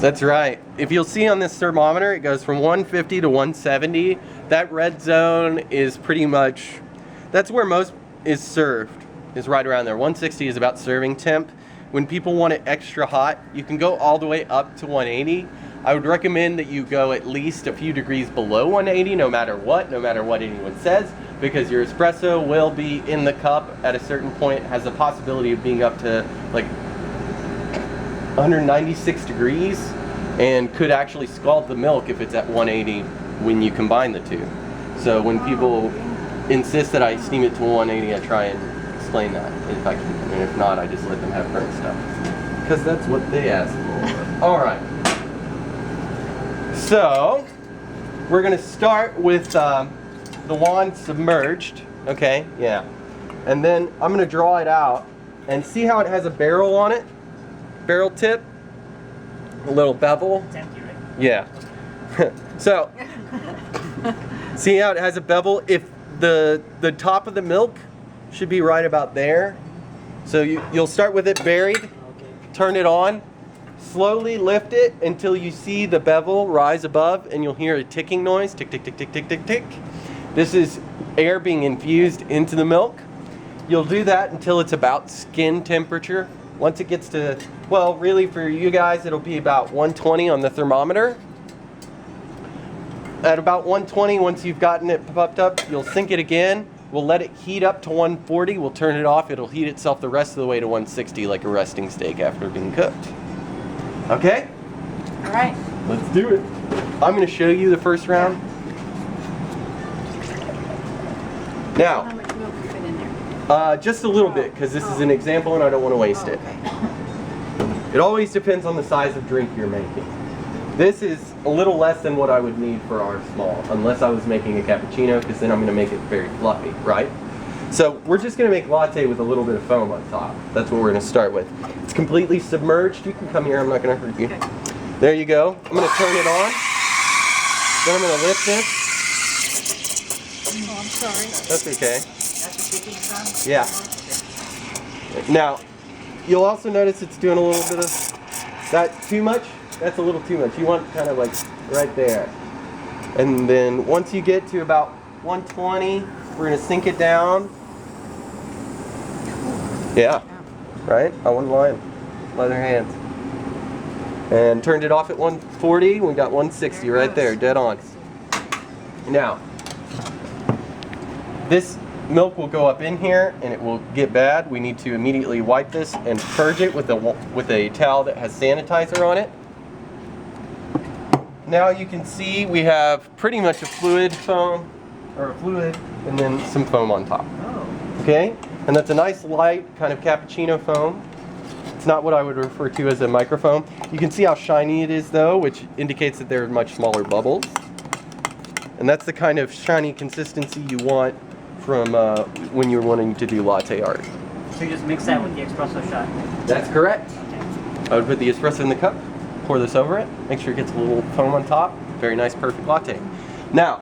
That's right. If you'll see on this thermometer, it goes from 150 to 170. That red zone is pretty much, that's where most is served, is right around there. 160 is about serving temp. When people want it extra hot, you can go all the way up to 180. I would recommend that you go at least a few degrees below 180, no matter what anyone says, because your espresso will be in the cup at a certain point, has a possibility of being up to like 196 degrees, and could actually scald the milk if it's at 180 when you combine the two. So when people insist that I steam it to 180, I try and explain that if I can, and if not, I just let them have burnt stuff, because that's what they asked for. All right. So we're gonna start with the wand submerged, okay? Yeah. And then I'm gonna draw it out and see how it has a barrel on it, barrel tip, a little bevel. It's empty, right? Yeah. So see how it has a bevel? If the top of the milk should be right about there. So you'll start with it buried, turn it on, slowly lift it until you see the bevel rise above, and you'll hear a ticking noise, tick, tick, tick, tick, tick, tick, tick. This is air being infused into the milk. You'll do that until it's about skin temperature. Once it gets to, well, really for you guys, it'll be about 120 on the thermometer. At about 120, once you've gotten it puffed up, you'll sink it again. We'll let it heat up to 140. We'll turn it off. It'll heat itself the rest of the way to 160 like a resting steak after being cooked. Okay? All right. Let's do it. I'm going to show you the first round. Now, How much milk you put in there? just a little bit, because this is an example and I don't want to waste it. Okay. It always depends on the size of drink you're making. This is a little less than what I would need for our small, unless I was making a cappuccino, because then I'm going to make it very fluffy, right? So we're just going to make latte with a little bit of foam on top. That's what we're going to start with. It's completely submerged. You can come here. I'm not going to hurt you. Okay. There you go. I'm going to turn it on. Then I'm going to lift this. Oh, I'm sorry. That's okay. That's a ticking sound? Yeah. Now, you'll also notice it's doing a little bit of that too much. That's a little too much. You want kind of like right there. And then once you get to about 120, we're going to sink it down. Yeah. Right? On one line. Leather hands. And turned it off at 140. We got 160 right there, dead on. Now, this milk will go up in here and it will get bad. We need to immediately wipe this and purge it with a towel that has sanitizer on it. Now you can see we have pretty much a fluid foam, or a fluid, and then some foam on top. Oh. Okay? And that's a nice light kind of cappuccino foam. It's not what I would refer to as a microfoam. You can see how shiny it is though, which indicates that there are much smaller bubbles. And that's the kind of shiny consistency you want from when you're wanting to do latte art. So you just mix that with the espresso shot? That's correct. Okay. I would put the espresso in the cup, pour this over it, make sure it gets a little foam on top. Very nice, perfect latte. Now,